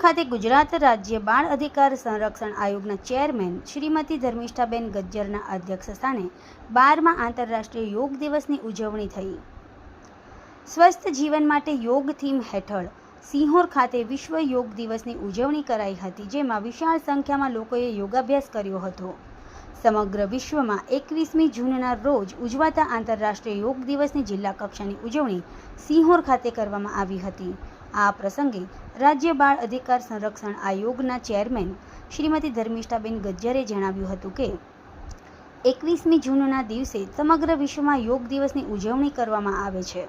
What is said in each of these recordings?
ખાતે ગુજરાત રાજ્ય બાળ અધિકાર સંરક્ષણ આયોગના ચેરમેન શ્રીમતી ધર્મિષ્ઠાબેન ગજ્જરના અધ્યક્ષસ્થાને 12મા આંતરરાષ્ટ્રીય યોગ દિવસની ઉજવણી થઈ। સ્વસ્થ જીવન માટે યોગ થીમ હેઠળ સિંહોર ખાતે વિશ્વ યોગ દિવસની ઉજવણી કરાઈ હતી, જેમાં વિશાળ સંખ્યામાં લોકોએ યોગાભ્યાસ કર્યો હતો। સમગ્ર વિશ્વમાં 21મી જૂનના રોજ ઉજવાતા આંતરરાષ્ટ્રીય યોગ દિવસની જિલ્લા કક્ષાની ઉજવણી સિંહોર ખાતે કરવામાં આવી હતી। આ પ્રસંગે રાજ્ય બાળ અધિકાર સંરક્ષણ આયોગના ચેરમેન શ્રીમતી ધર્મિષ્ઠાબેન ગજ્જરે જણાવ્યું હતું કે 21મી જૂનના દિવસે સમગ્ર વિશ્વમાં યોગ દિવસની ઉજવણી કરવામાં આવે છે।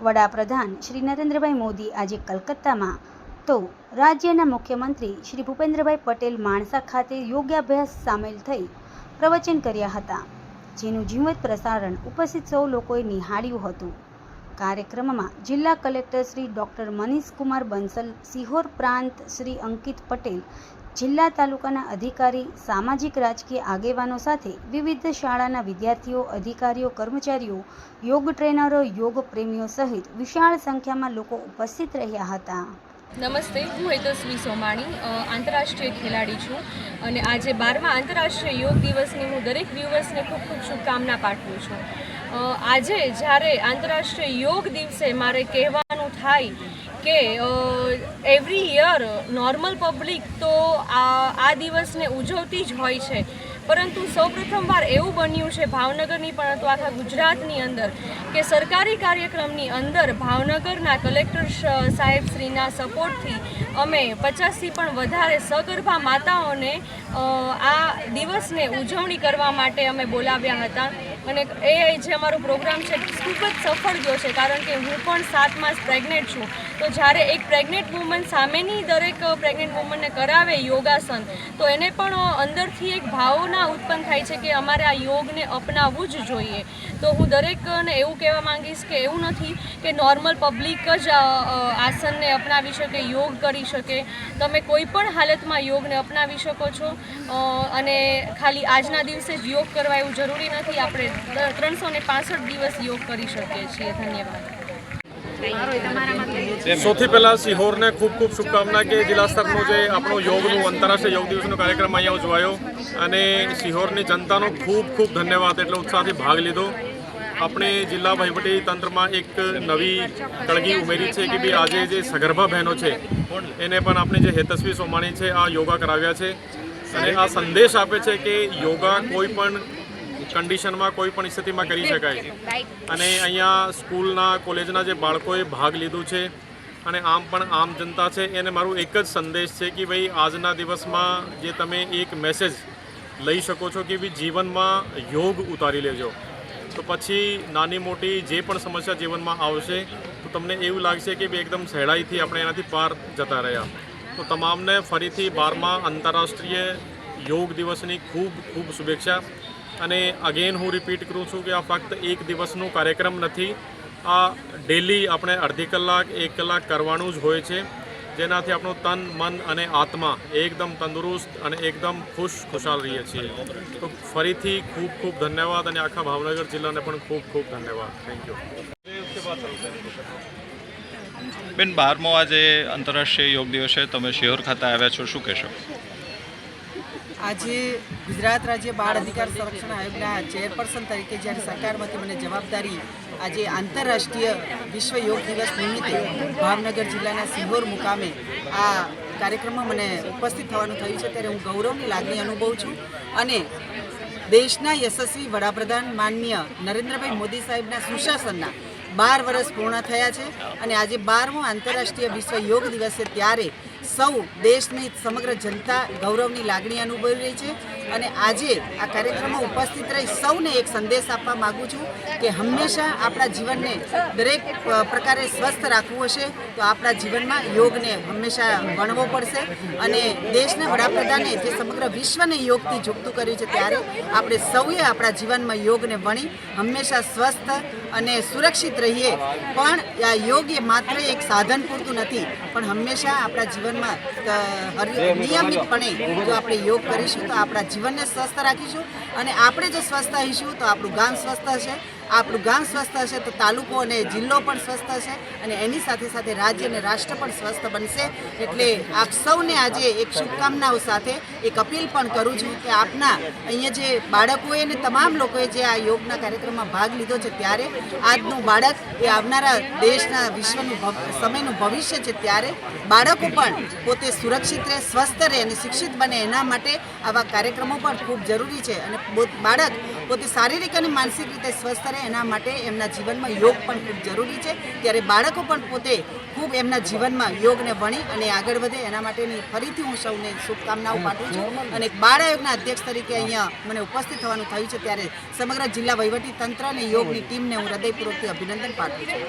વડાપ્રધાન શ્રી નરેન્દ્રભાઈ મોદી આજે કલકત્તામાં તો રાજ્યના મુખ્યમંત્રી શ્રી ભૂપેન્દ્રભાઈ પટેલ માણસા ખાતે યોગાભ્યાસ સામેલ થઈ પ્રવચન કર્યા હતા, જેનું જીવંત પ્રસારણ ઉપસ્થિત સૌ લોકોએ નિહાળ્યું હતું। કાર્યક્રમમાં જિલ્લા કલેક્ટર શ્રી ડૉક્ટર મનીષ કુમાર બંસલ, સિહોર પ્રાંત શ્રી અંકિત પટેલ, જિલ્લા તાલુકાના અધિકારી, સામાજિક રાજકીય આગેવાનો સાથે વિવિધ શાળાના વિદ્યાર્થીઓ, અધિકારીઓ, કર્મચારીઓ, યોગ ટ્રેનરો, યોગ પ્રેમીઓ સહિત વિશાળ સંખ્યામાં લોકો ઉપસ્થિત રહ્યા હતા। નમસ્તે, હું હેતસ્વી સોમાણી આંતરરાષ્ટ્રીય ખેલાડી છું અને આજે 12મા આંતરરાષ્ટ્રીય યોગ દિવસની હું દરેક વ્યુઅર્સને ખૂબ ખૂબ શુભકામના પાઠવું છું। આજે જ્યારે આંતરરાષ્ટ્રીય યોગ દિવસે મારે કહેવાનું થાય કે એવરી યર નોર્મલ પબ્લિક તો આ દિવસને ઉજવતી જ હોય છે, પરંતુ સૌપ્રથમવાર એવું બન્યું છે ભાવનગરની પરંતુ આખા ગુજરાતની અંદર કે સરકારી કાર્યક્રમની અંદર ભાવનગરના કલેક્ટર સાહેબશ્રીના સપોર્ટથી અમે 50થી પણ વધારે સગર્ભા માતાઓને આ દિવસને ઉજવણી કરવા માટે અમે બોલાવ્યા હતા અને એ જે અમારો પ્રોગ્રામ છે ખૂબ જ સફળ ગયો છે, કારણ કે હું પણ 7 માસ પ્રેગ્નેન્ટ છું। તો જ્યારે એક પ્રેગ્નેન્ટ વુમન સામેની દરેક પ્રેગ્નેન્ટ વુમનને કરાવે યોગાસન, તો એને પણ અંદરથી એક ભાવના ઉત્પન્ન થાય છે કે અમારે આ યોગને અપનાવવું જ જોઈએ। તો હું દરેકને એવું કહેવા માંગીશ કે એવું નથી કે નોર્મલ પબ્લિક જ આસનને અપનાવી શકે, યોગ કરી શકે। તમે કોઈ પણ હાલતમાં યોગને અપનાવી શકો છો અને ખાલી આજના દિવસે જ યોગ કરવા એવું જરૂરી નથી, આપણે 365 દિવસ યોગ કરી શકીએ છીએ। ધન્યવાદ। સૌથી પહેલાં સિહોરને ખૂબ ખૂબ શુભકામના કે જિલ્લા સ્તરનો જે આપણો યોગનું આંતરરાષ્ટ્રીય યોગ દિવસનો કાર્યક્રમ અહીંયા ઉજવાયો અને સિહોરની જનતાનો ખૂબ ખૂબ ધન્યવાદ, એટલે ઉત્સાહથી ભાગ લીધો। આપણે જિલ્લા વહીવટી તંત્રમાં એક નવી કળગી ઉમેરી છે કે ભાઈ આજે જે સગર્ભા બહેનો છે એને પણ આપણે જે હેતસ્વી સોમાણી છે આ યોગા કરાવ્યા છે અને આ સંદેશ આપે છે કે યોગા કોઈ પણ કન્ડિશનમાં કોઈ પણ સ્થિતિમાં કરી શકાય અને અહીંયા સ્કૂલના કોલેજના જે બાળકોએ ભાગ લીધું છે અને આમ પણ આમ જનતા છે એને મારું એક જ સંદેશ છે કે ભાઈ આજના દિવસમાં જે તમે એક મેસેજ લઈ શકો છો કે ભાઈ જીવનમાં યોગ ઉતારી લેજો, તો પછી નાની મોટી જે પણ સમસ્યા જીવનમાં આવશે તો તમને એવું લાગશે કે ભાઈ એકદમ સહેલાઈથી આપણે એનાથી પાર જતા રહ્યા। તો તમામને ફરીથી 12મા આંતરરાષ્ટ્રીય યોગ દિવસની ખૂબ ખૂબ શુભેચ્છા। અને અગેન હું રિપીટ કરું છું કે આ ફક્ત એક દિવસનો કાર્યક્રમ નથી, આ ડેલી આપણે અડધી કલાક 1 કલાક કરવાનું જ હોય છે, જેનાથી આપણું તન, મન અને આત્મા એકદમ તંદુરસ્ત અને એકદમ ખુશાલ રહીએ છીએ। તો ફરીથી ખૂબ ખૂબ ધન્યવાદ અને આખા ભાવનગર જિલ્લાને પણ ખૂબ ખૂબ ધન્યવાદ। Thank you. બેન, 12મો આજે આંતરરાષ્ટ્રીય યોગ દિવસ છે, તમે સિહોર ખાતે આવ્યા છો, શું કહેશો? આજે ગુજરાત રાજ્ય બાળ અધિકાર સંરક્ષણ આયોગના ચેરપર્સન તરીકે જ્યારે સરકારમાંથી મને જવાબદારી આજે આંતરરાષ્ટ્રીય વિશ્વ યોગ દિવસ નિમિત્તે ભાવનગર જિલ્લાના સિહોર મુકામે આ કાર્યક્રમમાં મને ઉપસ્થિત થવાનું થયું છે, ત્યારે હું ગૌરવની લાગણી અનુભવું છું અને દેશના યશસ્વી વડાપ્રધાન માનનીય નરેન્દ્રભાઈ મોદી સાહેબના સુશાસનના 12 વર્ષ પૂર્ણ થયા છે અને આજે 12મો આંતરરાષ્ટ્રીય વિશ્વ યોગ દિવસ છે, ત્યારે સૌ દેશની સમગ્ર જનતા ગૌરવની લાગણી અનુભવી રહી છે અને આજે આ કાર્યક્રમમાં ઉપસ્થિત રહી સૌને એક સંદેશ આપવા માગું છું કે હંમેશા આપણા જીવનને દરેક પ્રકારે સ્વસ્થ રાખવું હશે તો આપણા જીવનમાં યોગને હંમેશા વણવો પડશે અને દેશના વડાપ્રધાને જે સમગ્ર વિશ્વને યોગથી ઝૂકતું કર્યું છે, ત્યારે આપણે સૌએ આપણા જીવનમાં યોગને વણી હંમેશા સ્વસ્થ અને સુરક્ષિત રહીએ. પણ આ યોગ એ માત્ર એક સાધન પૂરતું નથી, પણ હંમેશા આપણા જીવનમાં નિયમિતપણે જો આપણે યોગ કરીશું તો આપણા જીવનને સ્વસ્થ રાખીશું, અને આપણે જો સ્વસ્થ રહીશું તો આપણું ગામ સ્વસ્થ હશે, આપણું ગામ સ્વસ્થ હશે તો તાલુકો અને જિલ્લો પણ સ્વસ્થ હશે, અને એની સાથે સાથે રાજ્ય અને રાષ્ટ્ર પણ સ્વસ્થ બનશે. એટલે આપ સૌને આજે એક શુભકામનાઓ સાથે એક અપીલ પણ કરું છું કે આપના અહીંયા જે બાળકોએ અને તમામ લોકોએ જે આ યોગના કાર્યક્રમમાં ભાગ લીધો છે, ત્યારે આજનું બાળક એ આવનારા દેશના વિશ્વનું સમયનું ભવિષ્ય છે. ત્યારે બાળકો પણ પોતે સુરક્ષિત રહે, સ્વસ્થ રહે અને શિક્ષિત બને, એના માટે આવા કાર્યક્રમો પણ ખૂબ જરૂરી છે. અને બાળક પોતે શારીરિક અને માનસિક રીતે સ્વસ્થ રહે એના માટે એમના જીવનમાં યોગ પણ ખૂબ જરૂરી છે. ત્યારે બાળકો પણ પોતે ખૂબ એમના જીવનમાં યોગને ભણી અને આગળ વધે એના માટેની ફરીથી હું સૌને શુભકામનાઓ પાઠવું છું. અને બાળ આયોગના અધ્યક્ષ તરીકે અહીંયા મને ઉપસ્થિત થવાનું થયું છે, ત્યારે સમગ્ર જિલ્લા વહીવટી તંત્ર અને યોગની ટીમને હું હૃદયપૂર્વકથી અભિનંદન પાઠવું છું.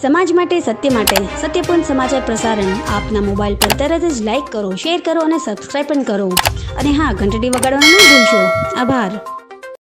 સમાજ માટે, સત્ય માટે, સત્યપૂર્ણ સમાચાર પ્રસારણ આપના મોબાઈલ પર તરત જ લાઈક કરો, શેર કરો અને સબસ્ક્રાઈબ પણ કરો. અને હા, ઘંટડી વગાડવાનું ન ભૂલશો. આભાર.